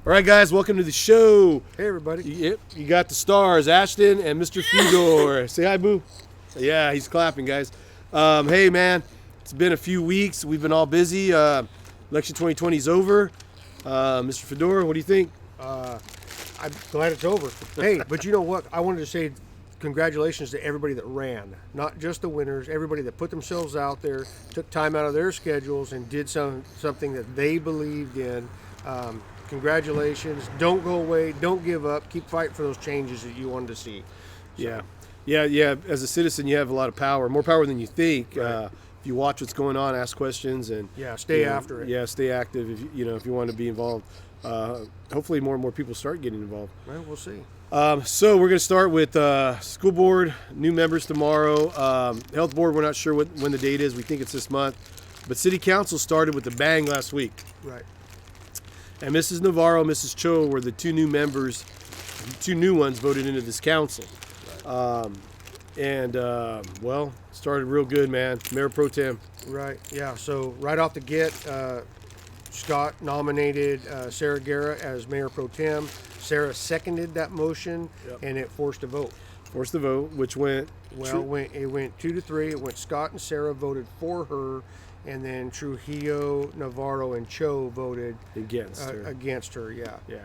All right, guys, welcome to the show. Hey, everybody. Yep, you got the stars, Ashton and Mr. Fedor. Say hi, boo. Yeah, he's clapping, guys. Hey, man, it's been a few weeks. We've been all busy. Election 2020 is over. Mr. Fedor, what do you think? I'm glad it's over. Hey, but you know what? I wanted to say congratulations to everybody that ran, not just the winners, everybody that put themselves out there, took time out of their schedules and did something that they believed in. Congratulations. Don't go away. Don't give up. Keep fighting for those changes that you wanted to see. So. Yeah. As a citizen, you have a lot of power, more power than you think. Right. If you watch what's going on, ask questions, and stay after it. Yeah, stay active. If you want to be involved. Hopefully, more and more people start getting involved. Well, we'll see. So we're going to start with school board, new members tomorrow. Health board, we're not sure when the date is. We think it's this month. But city council started with a bang last week. Right. And Mrs. Navarro, Mrs. Cho were the two new members, two new ones voted into this council. Right. Started real good, man. Mayor Pro Tem. Right, yeah. So right off the get, Scott nominated Sarah Guerra as Mayor Pro Tem. Sarah seconded that motion, and it forced a vote. Forced the vote, which went... Well, it went 2-3. It went Scott and Sarah voted for her, and then Trujillo, Navarro, and Cho voted against her. Yeah.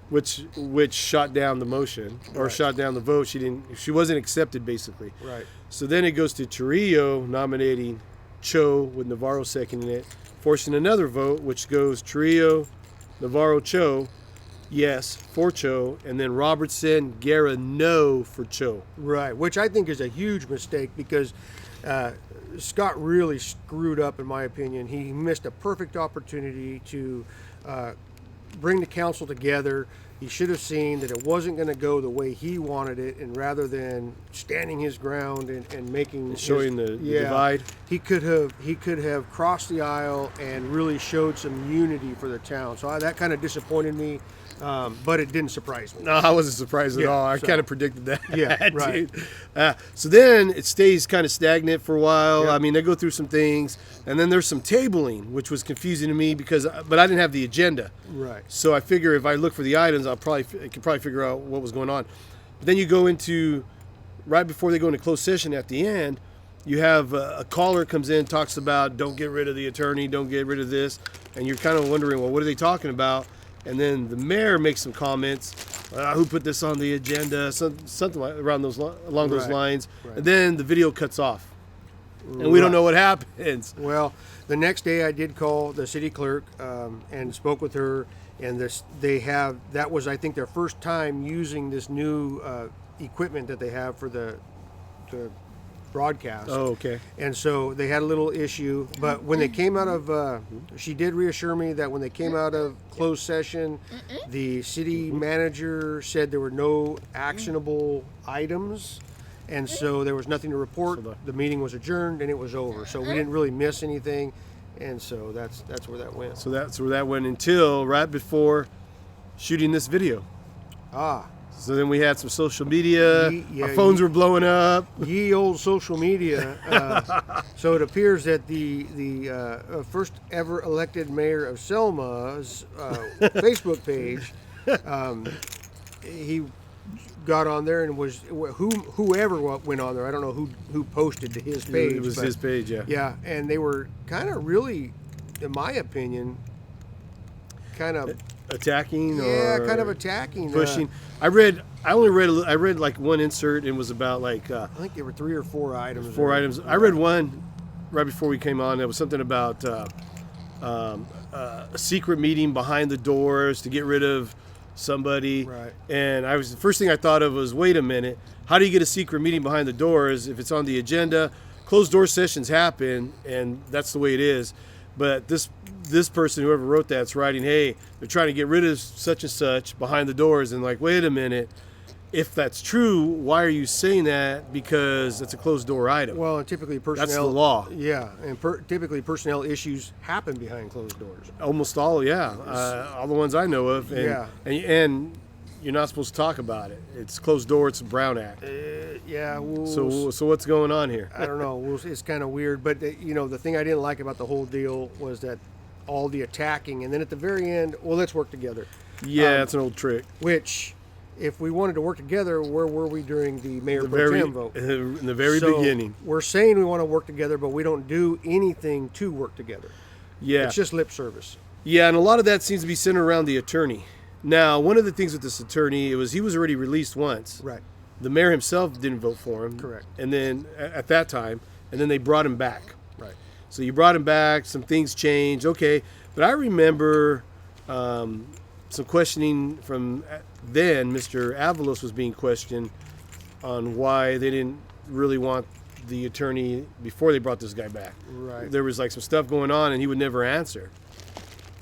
Which shot down the motion or shot down the vote. She wasn't accepted, basically. Right. So then it goes to Trujillo nominating Cho with Navarro seconding it, forcing another vote, which goes Trujillo, Navarro, Cho, yes for Cho, and then Robertson, Guerra, no for Cho. Right, which I think is a huge mistake because Scott really screwed up, in my opinion. He missed a perfect opportunity to bring the council together. He should have seen that it wasn't going to go the way he wanted it, and rather than standing his ground and making showing the divide, he could have crossed the aisle and really showed some unity for the town. So that kind of disappointed me. But it didn't surprise me. No, I wasn't surprised at all. I kind of predicted that. Yeah, right. So then it stays kind of stagnant for a while. Yep. I mean, they go through some things, and then there's some tabling, which was confusing to me but I didn't have the agenda. Right. So I figure if I look for the items, I could probably figure out what was going on. But then you go into, right before they go into closed session at the end, you have a caller comes in, talks about don't get rid of the attorney, don't get rid of this, and you're kind of wondering, well, what are they talking about? And then the mayor makes some comments, who put this on the agenda, something along those lines. Right. And then the video cuts off, and we don't know what happens. Well, the next day I did call the city clerk and spoke with her, and that was, I think, their first time using this new equipment that they have for the broadcast. Oh, okay. And so they had a little issue, but when they came out of, she did reassure me that when they came out of closed session, the city manager said there were no actionable items, and so there was nothing to report. The meeting was adjourned and it was over. So we didn't really miss anything, and so that's where that went. So that's where that went until right before shooting this video. So then we had some social media. Our phones were blowing up. Ye old social media. So it appears that the first ever elected mayor of Selma's Facebook page, he got on there and was whoever went on there. I don't know who posted to his page. It was his page, yeah. Yeah, and they were kind of really, in my opinion, kind of attacking. Kind of attacking, pushing. I read like one insert, and it was about like I think there were 3 or 4 items. I read one right before we came on. It was something about a secret meeting behind the doors to get rid of somebody. Right. And the first thing I thought of was, wait a minute, how do you get a secret meeting behind the doors if it's on the agenda? Closed door sessions happen, and that's the way it is. But this person, whoever wrote that's writing, hey, they're trying to get rid of such and such behind the doors, and like, wait a minute, if that's true, why are you saying that? Because it's a closed door item. Well, and typically personnel. That's the law. Yeah, and typically personnel issues happen behind closed doors. Almost all, yeah. All the ones I know of. And, and you're not supposed to talk about it. It's closed door. It's a Brown Act. So what's going on here? I don't know. It's kind of weird. But the thing I didn't like about the whole deal was that all the attacking, and then at the very end, well, let's work together. Yeah, that's an old trick. Which, if we wanted to work together, where were we during the mayor pro tem vote? In the very So, beginning. We're saying we want to work together, but we don't do anything to work together. Yeah. It's just lip service. Yeah, and a lot of that seems to be centered around the attorney. Now, one of the things with this attorney, he was already released once. Right. The mayor himself didn't vote for him. Correct. And then at that time, and then they brought him back. Right. So you brought him back, some things changed, okay. But I remember some questioning from then, Mr. Avalos was being questioned on why they didn't really want the attorney before they brought this guy back. Right. There was like some stuff going on and he would never answer.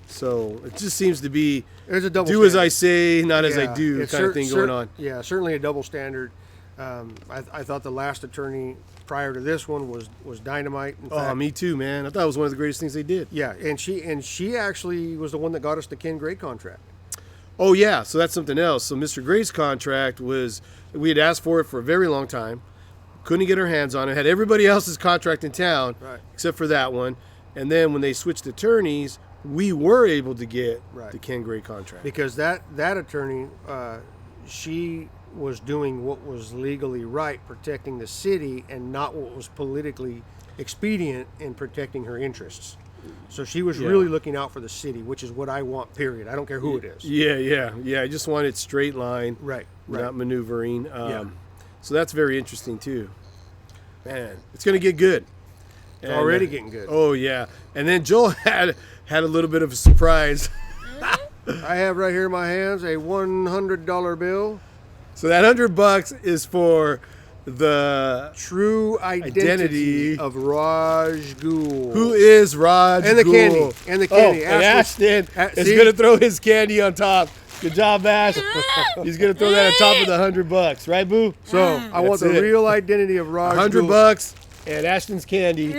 So it just seems to be There's a double do as standard. I say, not as I Yeah, do it's kind of thing going on. Yeah, certainly a double standard. I thought the last attorney prior to this one was dynamite. In Oh, fact, me too, man. I thought it was one of the greatest things they did. yeah, and she actually was the one that got us the Ken Gray contract. Oh, yeah. So that's something else. So Mr. Gray's contract we had asked for it for a very long time. Couldn't get our hands on it. Had everybody else's contract in town, Right. except for that one. And then when they switched attorneys, we were able to get Right. the Ken Gray contract. Because that attorney, she was doing what was legally right, protecting the city, and not what was politically expedient in protecting her interests. So she was Yeah. really looking out for the city, which is what I want, period. I don't care who it is. Yeah. I just wanted straight line, Right. not maneuvering. Yeah. So that's very interesting too. Man, it's going to get good. It's already getting good. Oh yeah, and then Joel had a little bit of a surprise. I have right here in my hands a $100 bill. So that $100 is for the True identity of Raj Ghul. who is Raj And the Ghul. candy. And the candy. Oh, and Ashton is see? going to throw his candy on top. Good job, Ash. He's going to throw that on top of the $100, right, Boo? So I want That's the it. real identity of Raj Ghul. $100 and Ashton's candy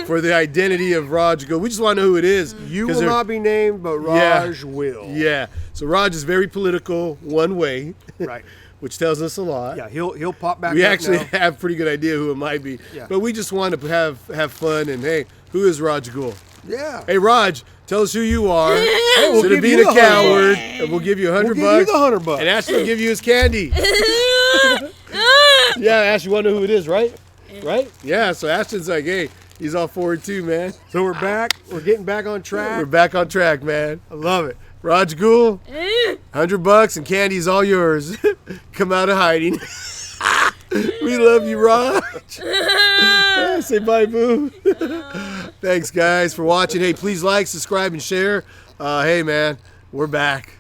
for the identity of Raj Ghul. We just want to know who it is. You 'cause will they're- not be named, but Raj will. Yeah. So Raj is very political, one way, Right. which tells us a lot. Yeah, he'll pop back We up actually now. have a pretty good idea who it might be. Yeah. But we just want to have fun and hey, who is Raj Ghul? Yeah. Hey Raj, tell us who you are. we'll Instead of give being you a the coward, $100. and we'll give you $100. We'll give you the $100. And Ashley will give you his candy. Yeah, Ash, you want to know who it is, right? Right? Yeah, so Ashton's like, hey, he's all for it too, man. So we're back. We're getting back on track. We're back on track, man. I love it. Raj Ghul, $100 and candy's all yours. Come out of hiding. We love you, Raj. Say bye, Boo. Thanks, guys, for watching. Hey, please like, subscribe, and share. Hey, man, we're back.